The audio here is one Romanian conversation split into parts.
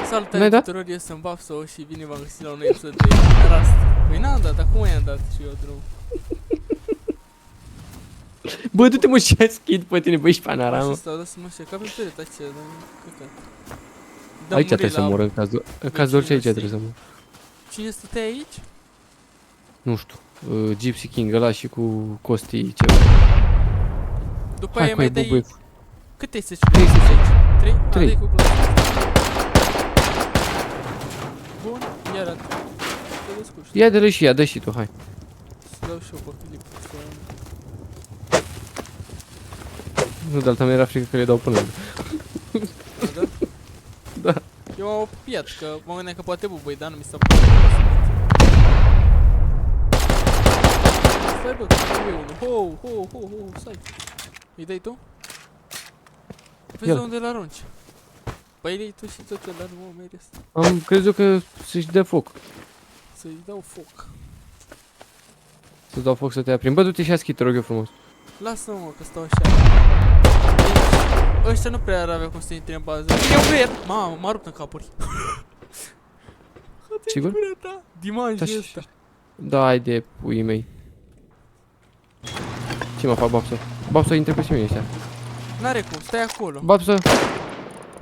Salutare tuturor, eu sunt Bapso și bine v-am găsit la un episod de Rust. Păi n-am dat, acum i-am dat și eu drum. Bă, du-te mă și schid pe tine, bă, ești panara, Așa mă. stau, lasă-mă așa, ca pe perete aceea, dar căcat. Aici trebuie să mor, în caz de orice aici trebuie să mor. Cine stătea aici? Nu știu, Gypsy King ăla și cu Costi ceva. După aia mai dai... Câte este ce 3 aici? 3? 3. Cu glas. Bun, iar atât. Te descurci. Ia de-l și ia, dă și tu, hai. Să dau și eu pe Filip. Nu, dar mi era frică că le dau până. Da? Da. Eu am opiat, că mă gândeam că poate bubăi, dar nu mi s-a părut. Stai bă, că trebuie unul. Ho, stai. Îi dai tu? Vezi de unde l-arunci. Păi îi dai tu și tot ăla, nu mă meri asta. Am crezut că să-și dea foc. Să-i dau foc. Să-ți dau foc să te aprind. Bă, du-te și aschid, te rog eu frumos. Lasă-mă că stau așa. Ăștia nu prea ar avea cum să intre în bază. Eu cred! Mamă, m-a rupt în capuri. Sigur? Dimanjul ăsta. Da, hai de puii mei. Ce mă fac, Bapso? Bapso, intre pe mine ăștia. N-are cum, stai acolo. Bapso!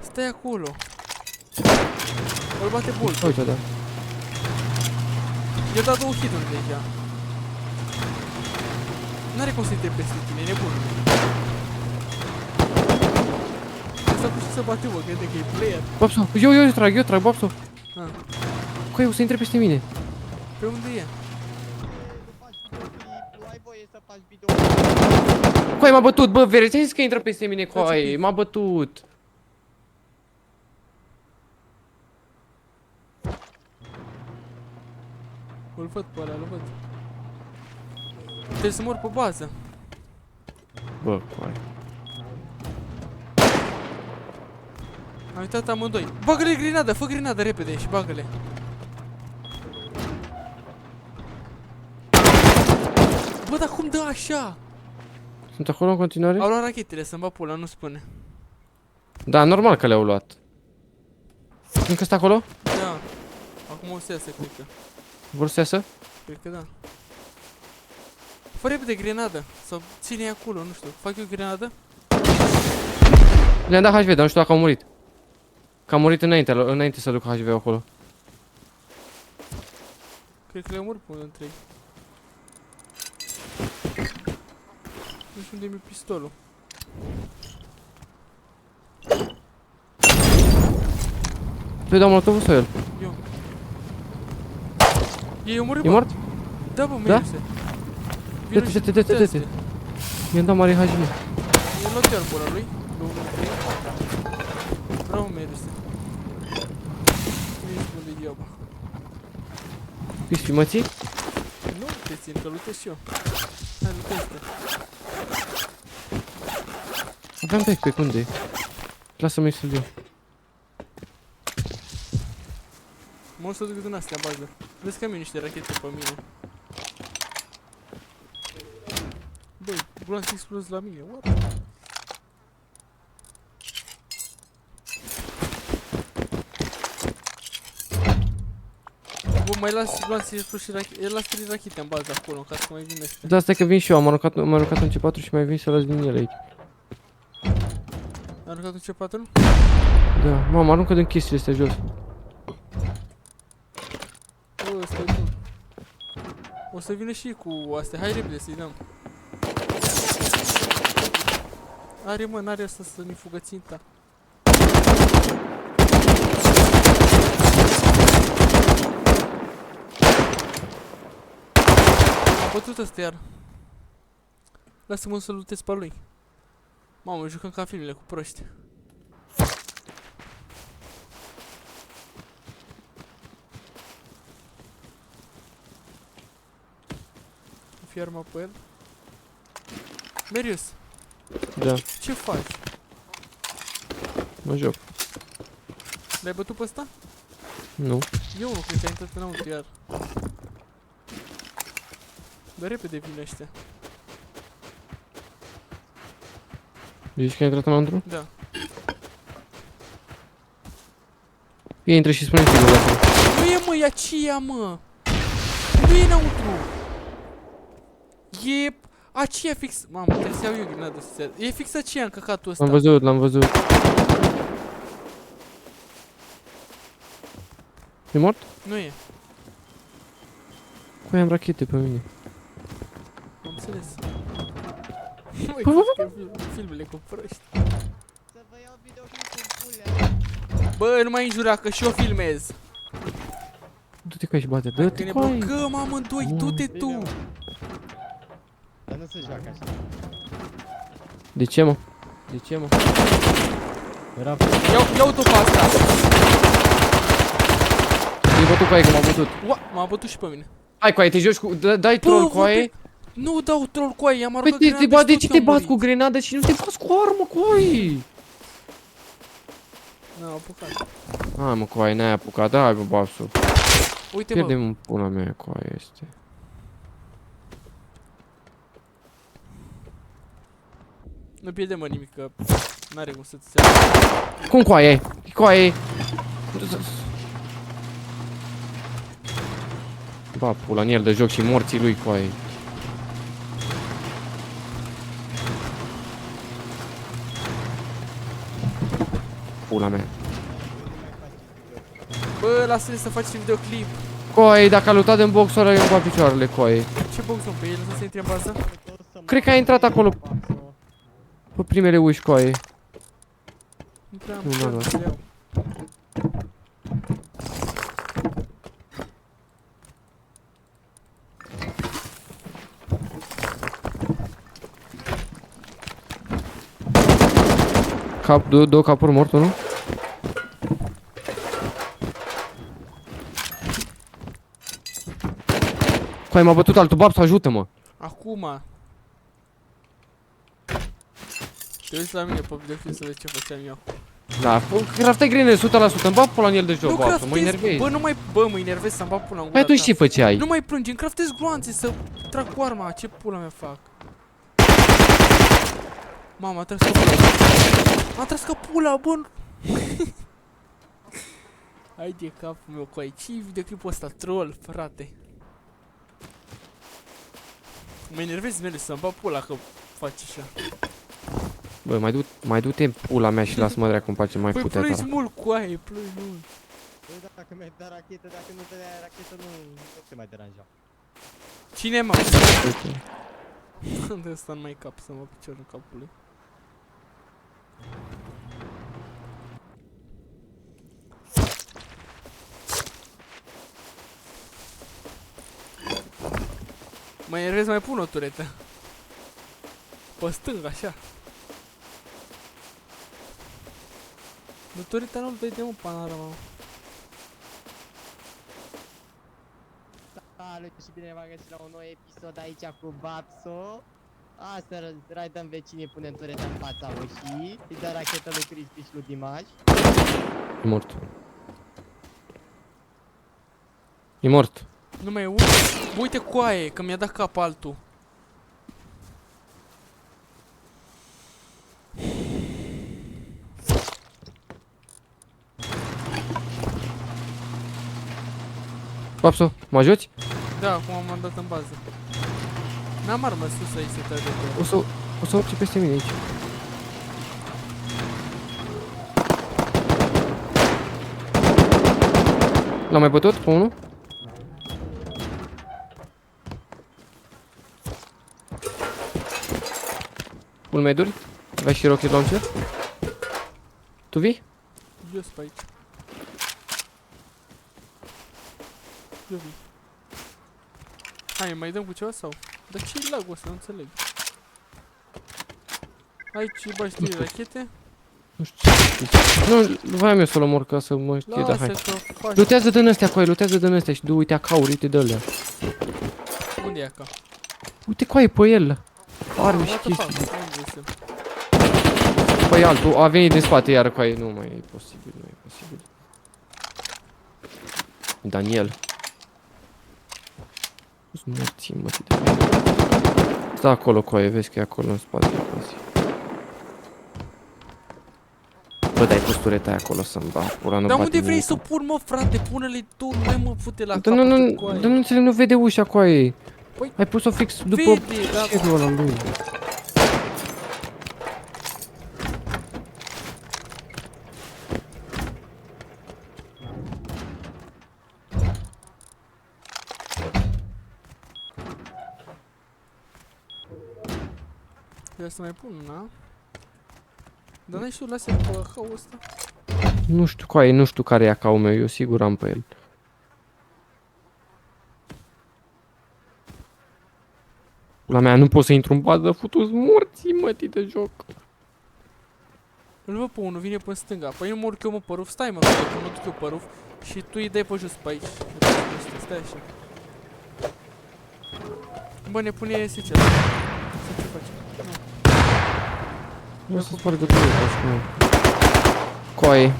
Stai acolo. Îl bate Bolt. Uite, da. I-a dat 2 hit-uri deja. N-are cum să intre peste tine, e nebun. Asta cu ce să bate, bă, crede că e player. Bapso, eu trag, Bapso. Ah. Coi, o să intre peste mine. Pe unde e? Coi, m-a bătut, bă, vere, ți-ai zis că intră peste mine, coi, m-a bătut. Îl văd pe ăla, îl văd. Trebuie să mor pe bază. Bă, coi. Am uitat amândoi. Bagă-le grenadă, fă grenadă repede și bagă-le. Bă, dar cum dă așa? Sunt acolo în continuare? Au luat rachetele, să-mi bag pula, nu spune. Da, normal că le-au luat. Încă stă acolo? Da. Acum o să iasă, cred că. Vor să iasă? Cred că da. Fă repede grenadă. Sau ține-i acolo, nu știu. Fac eu grenadă? Le-am dat HV, dar nu știu dacă au murit. Că a murit înainte să duc HV acolo. Cred că le omor până întreg. Nu știu unde mi-e pistolul. Tu-i dau molotovul sau el? Eu. E omorât, E bă? mort? Da, bă, Da? merse. Dă-te. Mi-am dat mare HV. E luat iar pula lui. Bravo, merse. Ești bun de diaba. Ești mății? Nu te țin, că lutez și eu. Hai, lutez-te. Aveam backpack, unde e? Lasă-mă să-l iau. Mă o să duc din astea bază. Vezi că am eu niște rachete pe mine. Băi, bulan să explozi la mine, what? Bă, mai las bulan să explozi și rachete. El las 3 rachete în bază acolo, ca să mai vin astea. Da, stai că vin și eu, am aruncat un C4 și mai vin să las din ele aici. Ai aruncat un C4? Da, mamă, aruncă din chestiile astea jos. Bă, ăsta e bun. O să vină și cu astea, hai repede să-i dăm. Are mă, n-are asta să ne fugă ținta. Am bătut ăsta iar. Lasă-mă să lutez pe lui. Mamă, jucăm ca filmele cu proști. Fi arma pe el. Merius, Da, ce faci? mă joc. L-ai bătut pe ăsta? Nu. Eu nu cred că ai intrat înăuntru iar. Dar repede vin ăștia. Zici că ai intrat înăuntru? Da. Ei intră și spune sigur asta. Nu e, mă, e aceea, mă. Nu e înăuntru. E aceea fix... Mamă, trebuie să iau eu grenadă să se... E fix aceea în căcatul ăsta. L-am văzut, l-am văzut. E mort? Nu e. Cu am rachete pe mine. Am înțeles. Măi, că filmele cu proști. Să vă iau videoclipul în pulea. Bă, nu mai înjura că și eu filmez. Du-te cu aici, bate, Că dă-te ne cu aici. blocăm amândoi, du-te tu. Bine, mă. Dar nu se joacă așa. De ce, mă? De ce, mă? Era Ia-o tu pe asta. E bătut cu aia, că m-a bătut. Ua, m-a bătut și pe mine. Hai cu aia, te joci cu... Dai troll cu aia. Nu dau troll cu aia, i-am Păi aruncat de grenade ce și te toți au bați cu murit. grenadă și nu te bați cu armă cu aia? N-am apucat. Hai mă, cu aia, n-ai apucat, hai bă, basul. Uite, bă. Pierdem în pula mea cu aia este. Nu pierdem, mă, nimic, că n-are cum să-ți ia. Cum cu aia e? Cu aia e? Ba, pula, în el de joc și morții lui cu aia. Pula mea. Bă, lasă-ne să faci videoclip. Cu aia, dacă a lutat în box, ăla eu cu picioarele cu aia. Ce box, mă, pe el, să se intre în bază? Cred că a intrat acolo. Pe primele uși cu aia. Nu prea am Nu, putut nu, să le iau. Cap, două capuri mort, nu? Cu aia m-a bătut altul, Babs, ajută-mă. Acum. Te uiți la mine pe videoclip să vezi ce făceam eu. Da, craftai grine 100%, îmi bag pula în el de joc, Nu Babs, mă craftez, enervezi. bă, nu mai, bă, mă enervez să-mi bag pula în Păi gura atunci ta. ce făceai? Nu mai plângi, îmi craftez gloanțe să trag cu arma, ce pula mea fac? Mama, a tras că pula. A tras că pula, bun. Hai de capul meu cu aici, videoclipul ăsta, troll, frate. Mă enervezi mele să-mi bag pula că faci așa. Bă, mai du-te în pula mea și lasă-mă dracu în pace, mai Păi putea plângi ta. mult cu aia, plângi mult. Băi, dacă mi-ai dat rachetă, dacă nu te dai rachetă, nu te mai deranja. Cine, mă? Uite. De ăsta nu mai cap să mă picior în capul lui. Mă enervez, mai pun o turetă. Pe stânga, așa. Nu, tureta nu-l vede, mă, panorama. Salut și bine v-am găsit la un nou episod aici cu Babso. Astăzi raidăm vecinii, punem tureta în fața ușii. Îi dă rachetă lui Cristi și lui Dimash. E mort. E mort. Nu mai uite, uite coaie, că mi-a dat cap altul. Babso, mă ajuți? Da, acum m-am dat în bază. N-am armă sus aici să te ajut. O să urce peste mine aici. L-am mai bătut pe unul? Full meduri? Aveai și rocket launcher? Tu vii? Eu sunt pe aici. Eu vin. Hai, mai dăm cu ceva sau? Dar ce-i lag-ul ăsta? Nu înțeleg. Aici bagi 3 rachete. Nu știu ce. Nu, voiam eu să-l omor ca să mă știe, dar Lasă hai. că faci. Lutează din astea cu aia, lutează din astea și du, uite acauri, uite de alea. Unde e acá? Uite cu aia pe el. Arme și What the chestii. fuck? Unde este? Păi altul, a venit din spate iar cu aia, nu mai e posibil, nu e posibil. Daniel. Nu morții, mă, stă acolo cu aia, vezi că e acolo în spate. Bă, dai pus tureta aia acolo să-mi bag pula, nu Dar bate unde vrei nimic. să pun, mă, frate? Pune-le tu, nu mai mă fute la Dar nu, capăt nu, cu aia. dar nu înțeleg, nu vede ușa cu aia. Păi, Ai pus-o fix după vede, da. șerul ăla lui. Ia să mai pun una. Dar n-ai și tu lase pe hăul ăsta? Nu știu cu aia, nu știu care e AK-ul meu, eu sigur am pe el. La mea nu pot să intru în bază, futu-s morții mătii de joc. Îl văd pe unul, vine pe stânga. Păi nu mă urc eu, mă, pe ruf. Stai, mă, că mă duc eu pe ruf. Și tu îi dai pe jos pe aici. Stai așa. Bă, ne pune SC. Să ce facem? Nu. Nu să spargă tu, așa. Coi.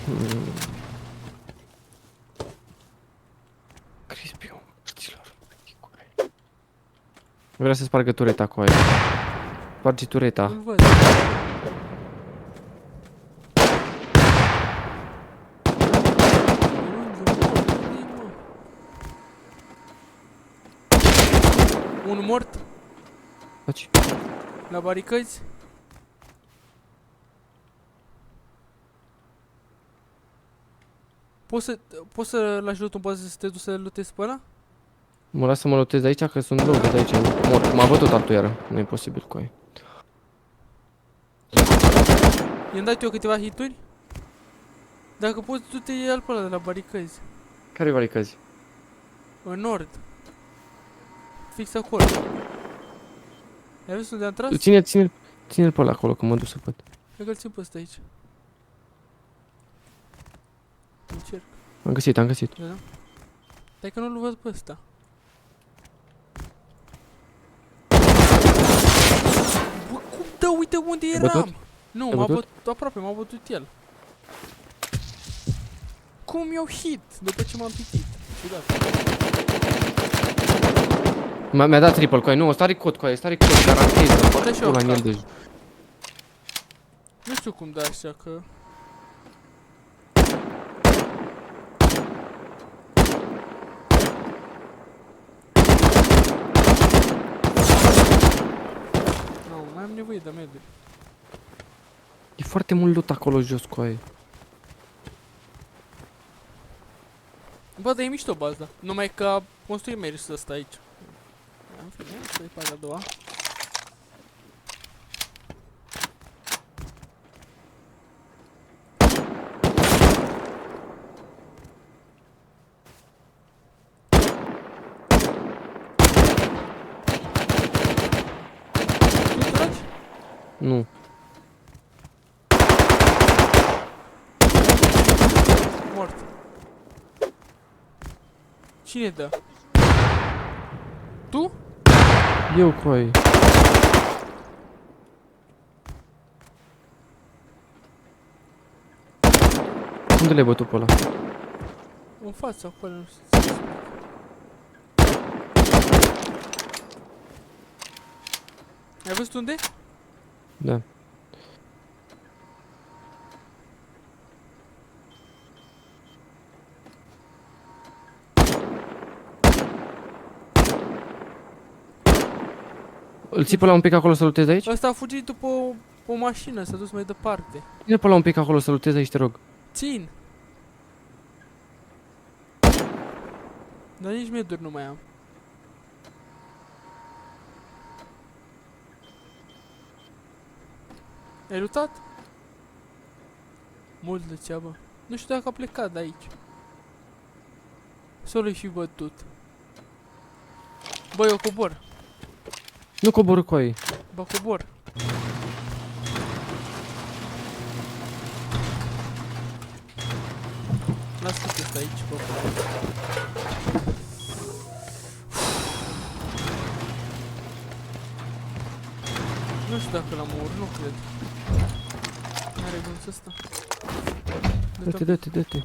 Crispiu, știlor. Vreau să spargă tureta cu aia. Spargi tureta. Nu-l văd. Unul mort Faci? la baricăzi. Poți să-l ajut în bază să te duci să-l lutezi pe ăla? Mă las să mă lotez aici, că sunt două de aici. Mor. M-a bătut altul iară. Nu e posibil cu aia. I-am dat eu câteva hituri. Dacă poți, du-te al pe ăla de la baricăzi. Care-i baricăzi? În nord. Fix acolo. Ai văzut unde am tras? Ține-l pe ăla acolo, că mă duc să văd. Cred că-l țin pe ăsta aici. Încerc. Am găsit. Da, da. Stai că nu-l văd pe ăsta. Bă, cum dă? Uite unde Te-ai eram! bătut? Nu, Te-ai m-a bătut? bătut aproape, m-a bătut el. Cum i-au hit după ce m-am pitit? Ciudat. Mi-a dat triple cu aia. Nu, ăsta record cu aia. Ăsta record, garantez. Da, și eu. Pula în el de... Nu știu cum da așa, că... Nu, mai am nevoie de meduri. E foarte mult loot acolo jos cu aia. Bă, dar e mișto baza. Numai că construim merită să stai aici. În fine, asta e partea a doua. Tu tragi? Nu. Mort. Cine dă? Tu? Eu cu aia. Unde le-ai bătut pe ăla? În față, acolo, nu știu. Ai văzut unde? Da. Îl ții pe la un pic acolo să lutezi aici? Ăsta a fugit după o mașină, s-a dus mai departe. Ține pe la un pic acolo să lutezi aici, te rog. Țin! Dar nici meduri nu mai am. Ai lutat? Mult de ceabă. Nu știu dacă a plecat de aici. Să l-ai fi bătut. Bă, eu cobor. Nu coborâ cu aia. Bă, cobor. Lasă că stai aici, bă. Nu știu dacă l-am omorât, nu cred. N-are glonț ăsta. Dă-te, dă-te, dă-te.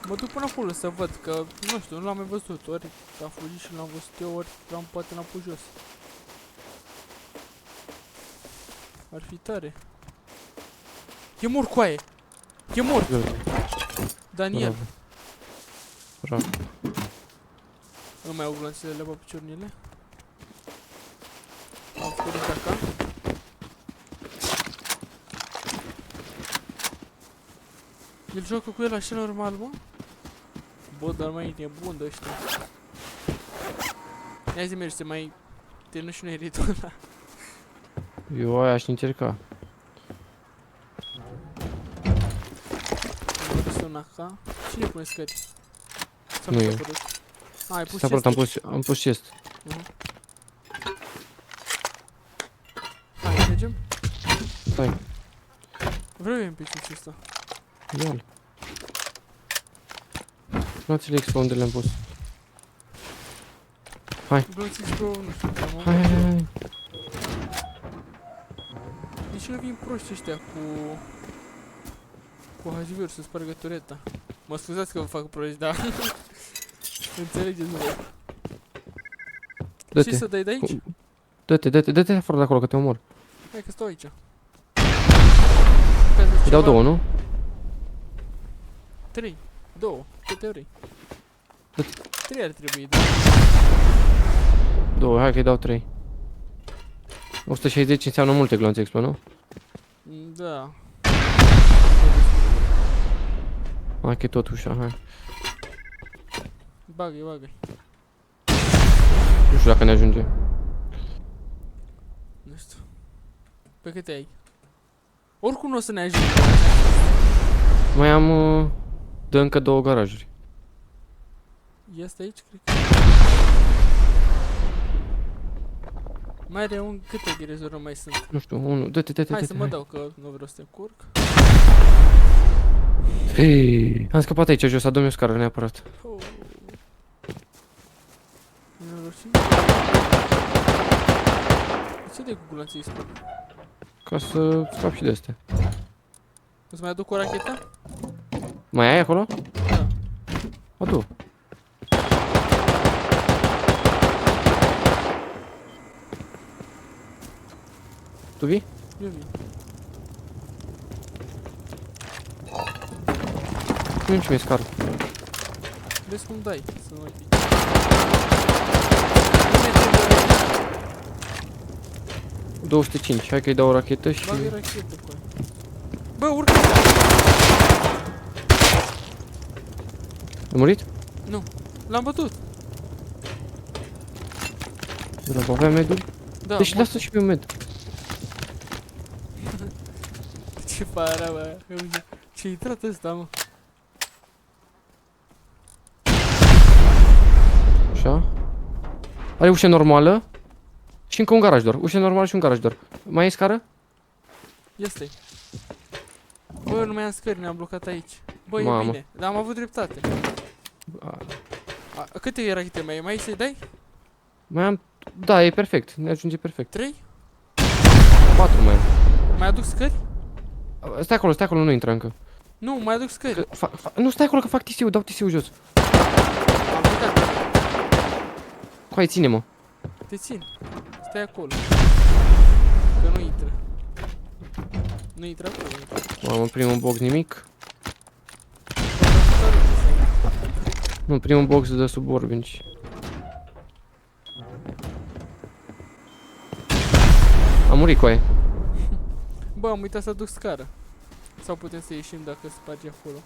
Mă duc până acolo să văd, că nu știu, nu l-am mai văzut. Ori a fugit și l-am văzut eu, ori poate l-am pus jos. Ar fi tare. E mort, coaie. E mort. Uite, Daniel. Bravo. Nu mai au glanțele pe picioarele. Am făcut de acá. El joacă cu el așa normal, mă? Bă, dar mai e nebun de ăștia. Ia zi mergi să mai termină și noi ritul ăla. Eu aia aș încerca. Am pus un acá. Cine pune scări? Nu eu. A, ai pus S-a părut, am pus chest. Hai, mergem? Stai, Vreau eu NPC-ul ăsta. ia-l. Luați-le expo unde le-am pus. Vreau să-ți pro, nu știu, am Hai, hai, hai. Deci nu vin proști ăștia cu HGV-uri să spargă tureta. Mă scuzați că vă fac proști, dar înțelegeți voi. Ce Dă-te, să dai de aici? dă-te afară de acolo că te omor. Hai că stau aici. Îi dau două, nu? 3, 2, câte ori? Dă-te. 3 ar trebui, da. Două, hai că-i dau 3. 160 înseamnă multe glonțe expo, nu? Da. Hai că-i tot ușa, hai. Bagă-i, bagă-i. Nu știu dacă ne ajunge. Nu știu. Pe câte ai? Oricum nu o să ne ajungă. Mai am... dă încă două garajuri. Este aici, cred că. Mai are un... Câte gherezuri mai sunt? Nu știu, unul, dă-te, Hai să mă dau, că nu vreau să te încurc. Hei, am scăpat aici jos, adu-mi o scară neapărat. Oh. Nenorocit. De ce dai cu gulanții ăsta? Ca să scap și de astea. O să mai aduc o rachetă? Mai ai acolo? Da. Adu. Tu vii? Eu vin. Nu nici mi-e scară. Vezi cum dai, să nu mai fii. 205, hai că-i dau o rachetă și... Bagă rachetă cu aia. Bă, urcă! Ai murit? Nu, l-am bătut. De la avea medul? Da, Deci mă, lasă și pe med. ce para, bă. Ce-i intrat ăsta, mă? Așa. Are ușă normală. Și încă un garaj doar. Ușă normală și un garaj doar. Mai e scară? Ia stai. Bă, nu mai am scări, ne-am blocat aici. Bă, e Mamă. bine, dar am avut dreptate. Câte rachete mai e? Mai ai să-i dai? Mai am... Da, e perfect. Ne ajunge perfect. 3? 4 mai am. Mai aduc scări? Stai acolo, nu intră încă. Nu, mai aduc scări. Nu, stai acolo că fac tisiu, dau tisiu jos. Am plecat. Coai, ține-mă. Te țin. Stai acolo. Că nu intră. Nu intră acolo, intră. Mamă, primul box nimic. Nu, primul box de sub orbinci. Am murit, coaie. Bă, am uitat să aduc scară. Sau putem să ieșim dacă sparge acolo.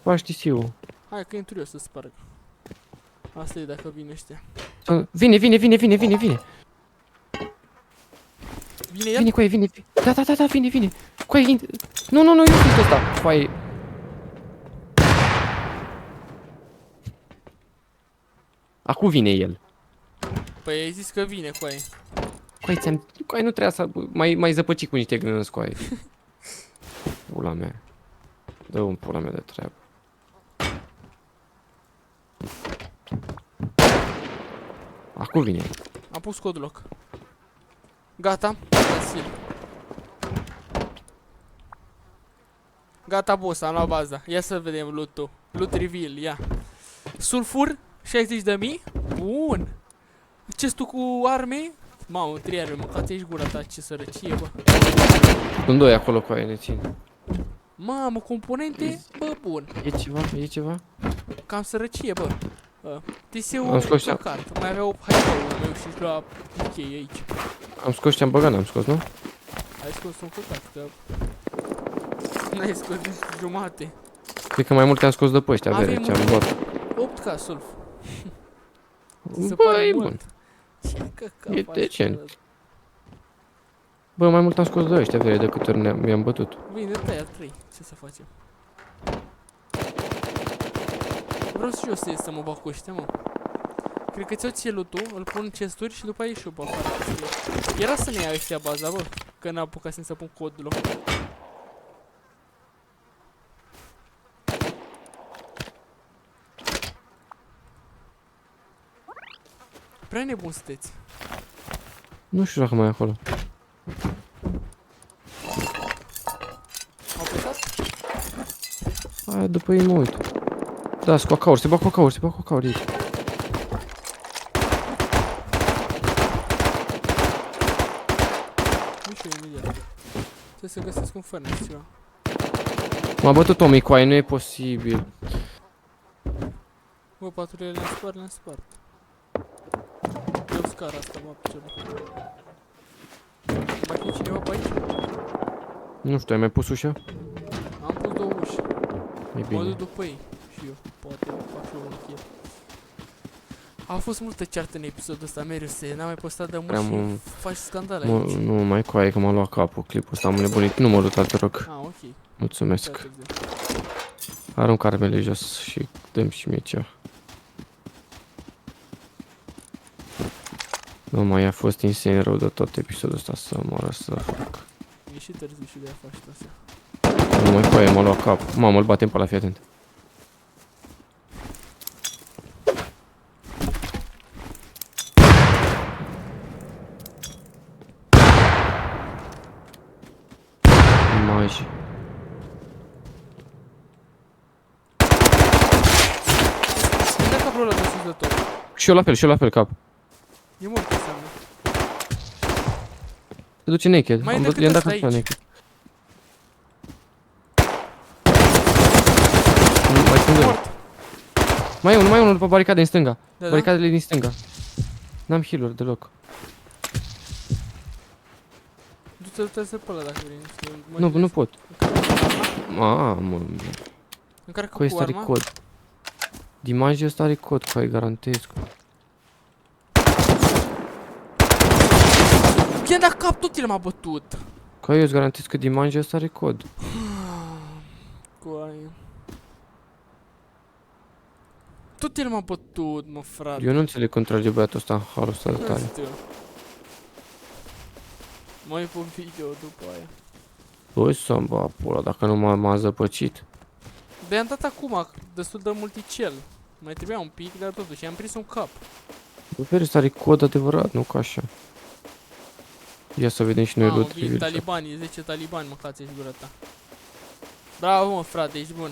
Faci tisiu. Hai că intru eu să sparg. Asta e dacă vin ăștia. Vine. Vine el? Vine, coaie, vine. Da, vine. Coaie, nu, eu sunt ăsta. Coaie. Acum vine el. Păi ai zis că vine, coaie. Coaie, nu trebuia să mai zăpăci cu niște grânăți, coaie. Pula mea. Dă un pula mea de treabă. Acum vine. Am pus codul loc. Gata. Gata, boss, am luat baza. Ia să vedem loot-ul. Loot reveal, ia. Sulfur, 60.000. Bun. Chestul cu arme. Mamă, 3 arme, mâncați aici gura ta, ce sărăcie, bă. Sunt doi acolo, coaie, ne țin. Mamă, componente? Bă, bun. E ceva? E ceva? Cam sărăcie, bă. Am TC-ul scos și-am- căcat. Mai avea 8 hype-ul meu și la pichei aici. Am scos ce-am băgat, n-am scos, nu? Ai scos un căcat, că... N-ai scos nici jumate. Cred că mai multe am scos de pe ăștia, Avem vere, ce-am un- luat. 8K sulf. Se Bă, pare e mult. bun. Ce căcat E faci, decent. bă? Bă, mai mult am scos de ăștia, vere, de câte ori mi-am bătut. Bine, tăia 3. Ce să facem? Vreau și eu să mă bag cu ăștia, mă. Cred că ți-o ție tu, îl pun în chesturi și după aia ieși eu pe afară. Era să ne ia ăștia baza, bă. Că n-am apucat să pun codul lor. Prea nebun sunteți. Nu știu dacă mai e acolo. Au plecat? Aia după ei mă uit. Da, sunt cocauri, se bag cocauri, se bag cocauri aici. Nu știu imediat. Trebuie să găsesc un furnace ceva. M-a bătut omii cu aia, nu e posibil. Bă, patrulele le-am spart, le-am spart. Eu scara asta, mă, piciorul. Mai fi cineva pe aici? Nu știu, ai mai pus ușa? Am pus 2 uși. E Mă bine. duc după ei. Și eu, poate fac și eu un kill. A fost multă ceartă în episodul ăsta, mereu se n-am mai postat de mult Prea și mult. faci scandal aici. Nu mai cu aia că m-a luat capul clipul ăsta, am nebunit. Nu mă luta, te rog. Ah, ok. Mulțumesc. Cea târziu. Arunc armele jos și dăm și mie ceva. Nu mai a fost insane rău de tot episodul ăsta să moară să fac. E și târziu și de-aia faci tot astea. Nu mai cu aia, m-a luat cap. Mamă, îl batem pe ăla, fii atent. Magi. Mi-a dat capul ăla de sus de tot. Și eu la fel cap. E mult înseamnă. Se duce naked. Mai Am decât i-am dat ăsta capul aici. naked. Mai sunt doi. Mort. Mai e unul după baricade în stânga. Da, da. Baricadele din stânga. N-am heal-uri deloc. Du-te pe ăla dacă vrei. știu, mă Nu gândesc. pot. Mamă. Încarcă Cu cu ăsta are arma. cod. Dimagii ăsta are cod, cu ai garantez. I-am dat cap, tot el m-a bătut. Că eu îți garantez că Dimagii ăsta are cod. Cu aia. Tot el m-a bătut, mă, frate. Eu nu înțeleg cum trage băiatul ăsta în halul ăsta de Nu tare. știu. Mai pun video după aia. Băi să-mi bă pula, dacă nu m-a zăpăcit. Dar i-am dat acum, destul de multicel. Mai trebuia un pic, dar totuși i-am prins un cap. Bă, Feri, ăsta are cod adevărat, nu ca așa. Ia să vedem și noi Mamă, loot vin reveal. talibanii, 10 talibani, mă, cați ești gura ta. Bravo, mă, frate, ești bun.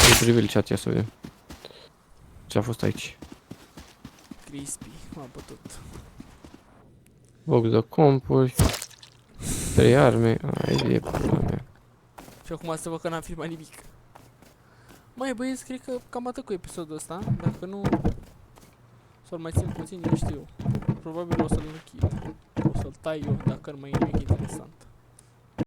Loot reveal chat, ia să vedem. Ce a fost aici? Crispy, m-a bătut. Box de compuri. 3 arme. Ai de pula mea. Și acum să văd că n-am filmat nimic. Mai băieți, cred că cam atât cu episodul ăsta. Dacă nu, să-l mai țin puțin, nu știu. Probabil o să-l închid. O să-l tai eu, dacă nu mai e nimic interesant.